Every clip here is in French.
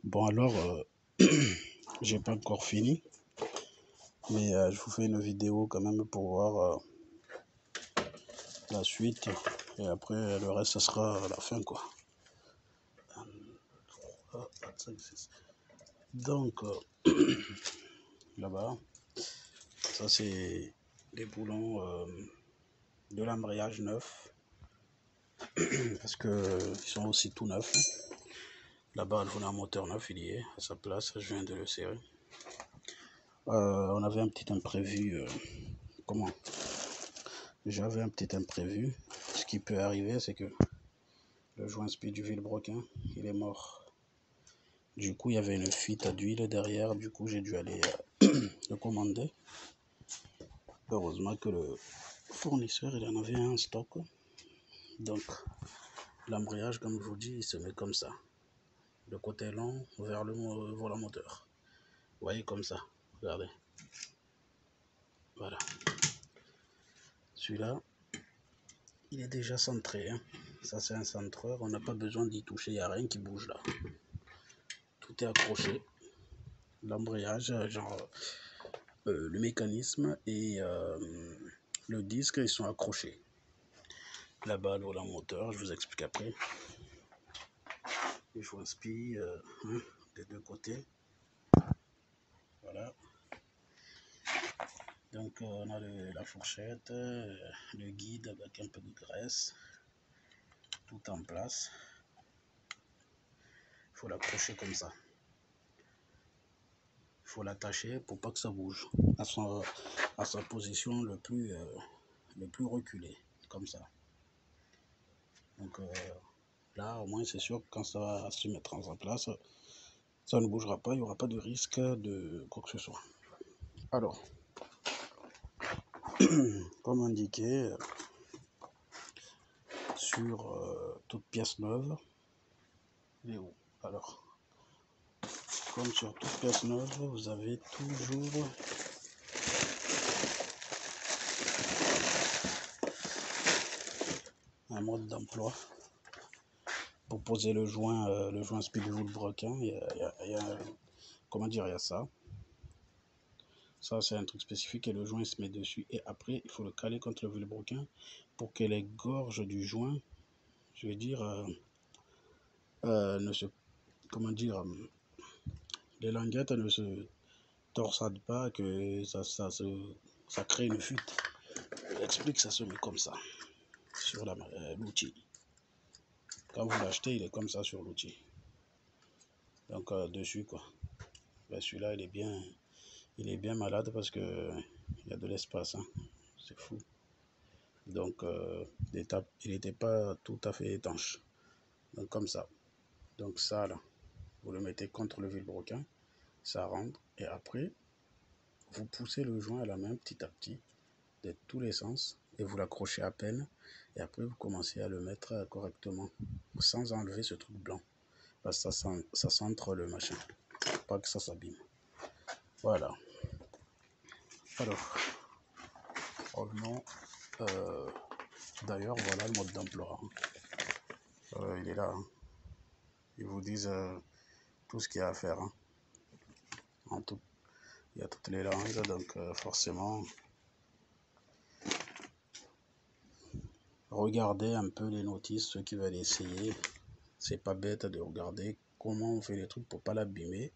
Bon alors, j'ai pas encore fini, mais je vous fais une vidéo quand même pour voir la suite. Et après, le reste, ça sera à la fin, quoi. Donc, là-bas, ça c'est les boulons de l'embrayage neuf, parce que ils sont aussi tout neufs. Là-bas, le volant moteur neuf, il y est à sa place, je viens de le serrer. On avait un petit imprévu. Comment J'avais un petit imprévu. Ce qui peut arriver, c'est que le joint speed du vilebrequin, il est mort. Du coup, il y avait une fuite d'huile derrière. Du coup, j'ai dû aller le commander. Heureusement que le fournisseur, il en avait un en stock. Donc, l'embrayage, comme je vous dis, il se met comme ça. Le côté long vers le volant moteur. Vous voyez comme ça. Regardez. Voilà. Celui-là, il est déjà centré. Hein. Ça, c'est un centreur. On n'a pas besoin d'y toucher. Il n'y a rien qui bouge là. Tout est accroché. L'embrayage, genre le mécanisme et le disque, ils sont accrochés. Là-bas, le volant moteur, je vous explique après. Les joints spi des deux côtés. Voilà. Donc, on a la fourchette, le guide avec un peu de graisse, tout en place. Il faut l'accrocher comme ça. Il faut l'attacher pour pas que ça bouge à sa position le plus reculé, comme ça. Donc là, au moins, c'est sûr que quand ça va se mettre en place, ça ne bougera pas, il n'y aura pas de risque de quoi que ce soit. Alors, comme indiqué, sur toute pièce neuve, il est où? Alors, comme sur toute pièce neuve, vous avez toujours un mode d'emploi pour poser le joint speed vilebrequin. Comment dire, il y a ça. Ça, c'est un truc spécifique et le joint se met dessus. Et après, il faut le caler contre le vilebrequin pour que les gorges du joint, je veux dire, ne se. Comment dire, les languettes ne se torsadent pas, que ça crée une fuite. J'explique, ça se met comme ça sur l'outil. Quand vous l'achetez, il est comme ça sur l'outil. Donc, dessus, quoi. Ben, celui-là, il est bien malade parce que il y a de l'espace. Hein. C'est fou. Donc, il n'était pas tout à fait étanche. Donc, comme ça. Donc, ça, là, vous le mettez contre le vilebrequin. Ça rentre. Et après, vous poussez le joint à la main petit à petit, de tous les sens. Et vous l'accrochez à peine. Et après, vous commencez à le mettre correctement. Sans enlever ce truc blanc. Parce que ça centre le machin. Pas que ça s'abîme. Voilà. Alors, revenons. D'ailleurs, voilà le mode d'emploi. Il est là. Hein. Ils vous disent tout ce qu'il y a à faire. Hein. En tout, il y a toutes les langues, donc forcément, regardez un peu les notices, ceux qui veulent essayer. C'est pas bête de regarder comment on fait les trucs pour pas l'abîmer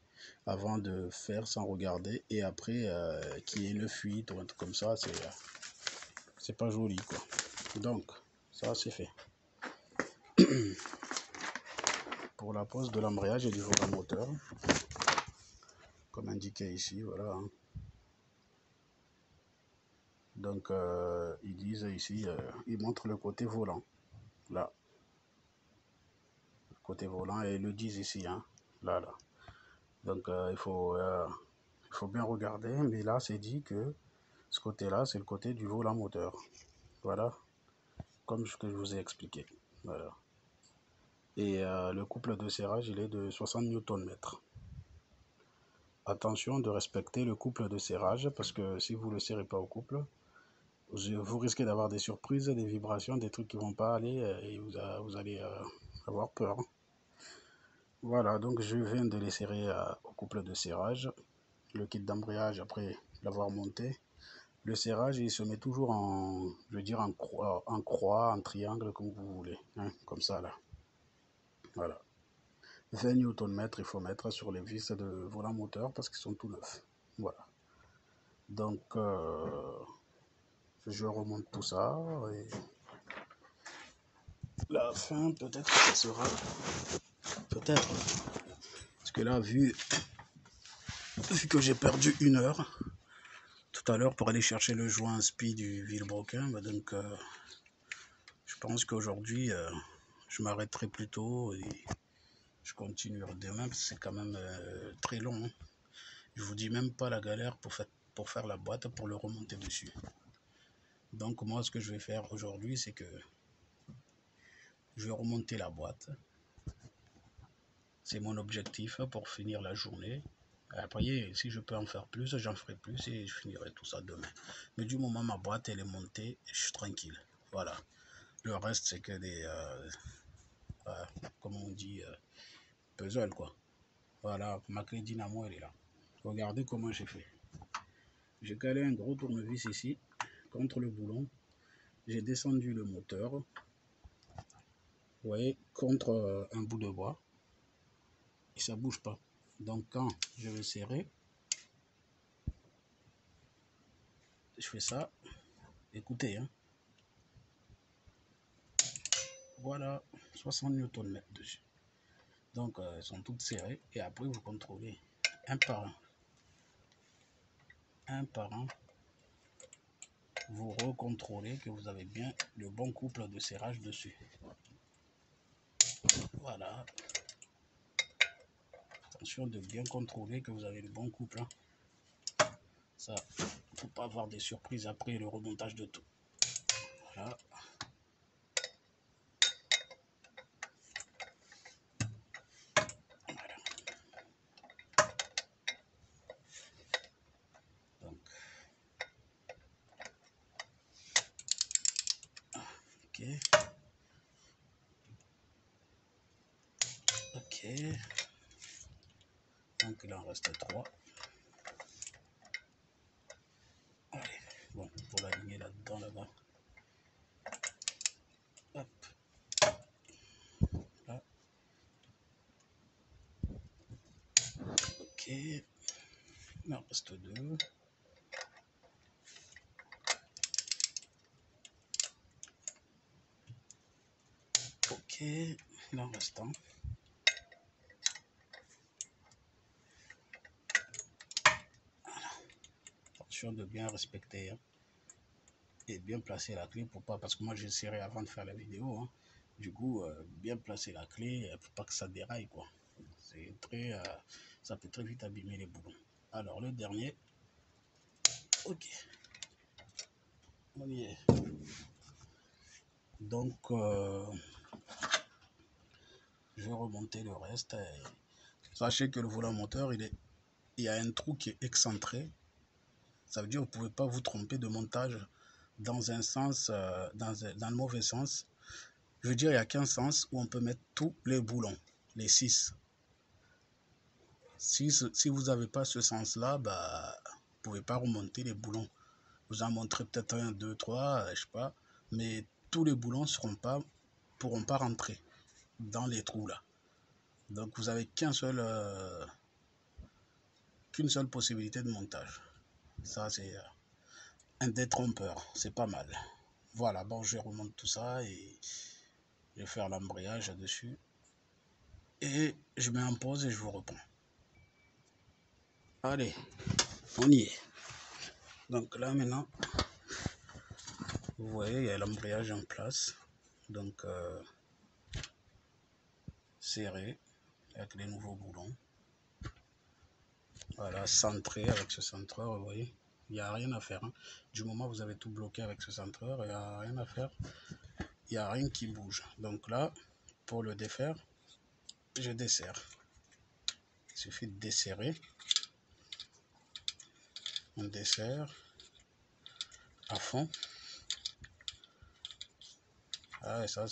avant de faire sans regarder et après qu'il y ait une fuite ou un truc comme ça, c'est pas joli quoi. Donc, ça c'est fait. Pour la pose de l'embrayage et du volant moteur, comme indiqué ici, voilà. Hein. Donc, ils disent ici, ils montrent le côté volant, là. Côté volant, et ils le disent ici, hein, là. Donc, il faut bien regarder, mais là, c'est dit que ce côté-là, c'est le côté du volant moteur. Voilà, comme ce que je vous ai expliqué. Voilà. Et le couple de serrage, il est de 60 Nm. Attention de respecter le couple de serrage, parce que si vous ne le serrez pas au couple, vous risquez d'avoir des surprises, des vibrations, des trucs qui ne vont pas aller, et vous allez avoir peur. Voilà, donc je viens de les serrer au couple de serrage. Le kit d'embrayage, après l'avoir monté, le serrage, il se met toujours en, je veux dire, en croix, en triangle, comme vous voulez, hein, comme ça là. Voilà. 20 Nm il faut mettre sur les vis de volant moteur parce qu'ils sont tout neufs. Voilà. Donc, je remonte tout ça et la fin, peut-être que ça sera, peut-être, parce que là, vu que j'ai perdu 1 heure tout à l'heure pour aller chercher le joint spi du Villebroquin, bah donc je pense qu'aujourd'hui, je m'arrêterai plus tôt et je continuerai demain parce que c'est quand même très long. Hein. Je vous dis même pas la galère pour faire la boîte, pour le remonter dessus. Donc moi, ce que je vais faire aujourd'hui, c'est que je vais remonter la boîte. C'est mon objectif pour finir la journée. Après, si je peux en faire plus, j'en ferai plus et je finirai tout ça demain. Mais du moment où ma boîte elle est montée, je suis tranquille. Voilà. Le reste, c'est que des, comme on dit, puzzle quoi. Voilà, ma clé dynamo, elle est là. Regardez comment j'ai fait. J'ai calé un gros tournevis ici, contre le boulon. J'ai descendu le moteur, vous voyez, contre un bout de bois. Et ça bouge pas. Donc quand je vais serrer, je fais ça. Écoutez, hein. Voilà, 60 Nm dessus. Donc elles sont toutes serrées. Et après vous contrôlez un par un. Un par un. Vous recontrôlez que vous avez bien le bon couple de serrage dessus. Voilà. Attention de bien contrôler que vous avez le bon couple. Hein. Ça, faut pas avoir des surprises après le remontage de tout. Voilà. Voilà. Donc, ok. Ok. Donc il en reste 3. Allez, bon, pour l'aligner là-dedans, là-bas. Hop. Là. Ok. Il en reste 2. Ok. Il en reste 1. Voilà. Attention de bien respecter. Hein. Et bien placer la clé pour pas, parce que moi j'ai serré avant de faire la vidéo. Hein. Du coup, bien placer la clé pour pas que ça déraille quoi. C'est très, ça peut très vite abîmer les boulons. Alors le dernier, ok, on y est. Donc je vais remonter le reste. Sachez que le volant moteur, il y a un trou qui est excentré. Ça veut dire que vous ne pouvez pas vous tromper de montage dans un sens, dans le mauvais sens. Je veux dire, il n'y a qu'un sens où on peut mettre tous les boulons, les 6. Si vous n'avez pas ce sens-là, bah, vous ne pouvez pas remonter les boulons. Vous en montrez peut-être 1, 2, 3, je ne sais pas. Mais tous les boulons ne pourront pas rentrer dans les trous là. Donc vous n'avez qu'une seule possibilité de montage. Ça, c'est un détrompeur. C'est pas mal. Voilà, bon, je remonte tout ça et je vais faire l'embrayage dessus. Et je mets en pause et je vous reprends. Allez, on y est. Donc là maintenant, vous voyez, il y a l'embrayage en place. Donc, serré avec les nouveaux boulons. Voilà, centré avec ce centreur, vous voyez. Il n'y a rien à faire. Hein. Du moment où vous avez tout bloqué avec ce centreur, il n'y a rien à faire. Il n'y a rien qui bouge. Donc là, pour le défaire, je desserre. Il suffit de desserrer. On desserre à fond. Ah, et ça,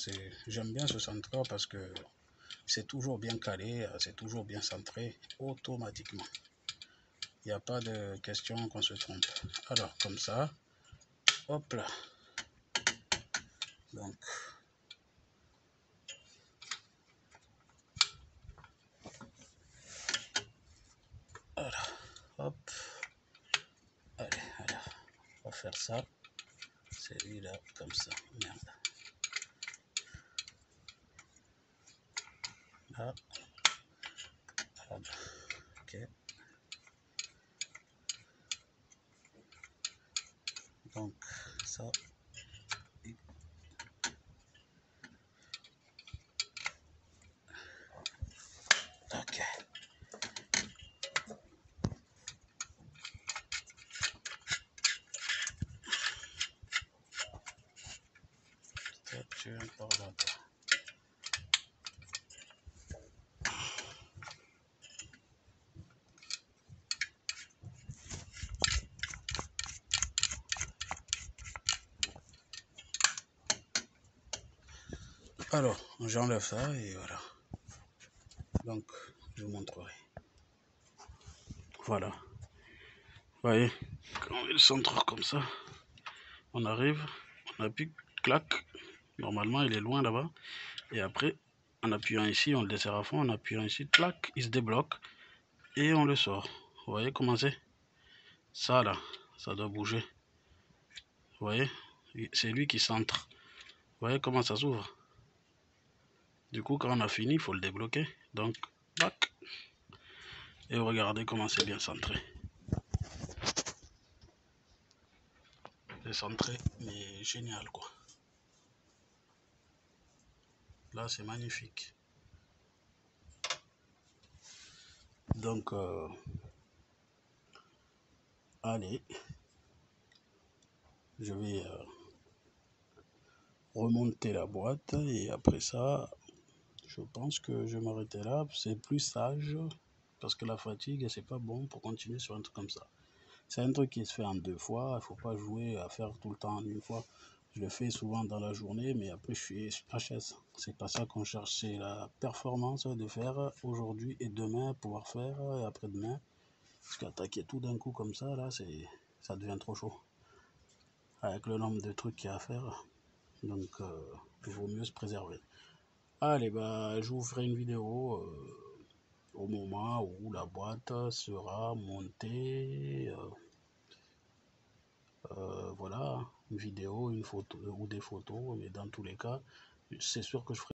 j'aime bien ce centreur parce que c'est toujours bien calé, c'est toujours bien centré automatiquement. Il n'y a pas de question qu'on se trompe. Alors, comme ça, hop là. Donc, voilà, hop. Allez, alors, on va faire ça. Celui-là, comme ça. Merde. Là. Voilà. Ok. Donc, ça. Ok. Ça, tu viens par là. Alors, j'enlève ça et voilà. Donc, je vous montrerai. Voilà. Vous voyez, quand il centre comme ça, on arrive, on appuie, clac. Normalement, il est loin là-bas. Et après, en appuyant ici, on le desserre à fond. En appuyant ici, clac, il se débloque. Et on le sort. Vous voyez comment c'est? Ça là, ça doit bouger. Vous voyez? C'est lui qui centre. Vous voyez comment ça s'ouvre? Du coup, quand on a fini, il faut le débloquer. Donc, tac. Et regardez comment c'est bien centré. C'est centré, mais génial quoi. Là, c'est magnifique. Donc, allez, je vais remonter la boîte et après ça, je pense que je vais m'arrêter là. C'est plus sage parce que la fatigue, c'est pas bon pour continuer sur un truc comme ça. C'est un truc qui se fait en 2 fois. Il faut pas jouer à faire tout le temps en 1 fois. Je le fais souvent dans la journée, mais après je suis HS. C'est pas ça qu'on cherche. C'est la performance de faire aujourd'hui et demain, pouvoir faire et après-demain. Parce qu'attaquer tout d'un coup comme ça, là, ça devient trop chaud. Avec le nombre de trucs qu'il y a à faire. Donc, il vaut mieux se préserver. Allez, bah, je vous ferai une vidéo au moment où la boîte sera montée. Voilà, une vidéo, une photo ou des photos, mais dans tous les cas, c'est sûr que je ferai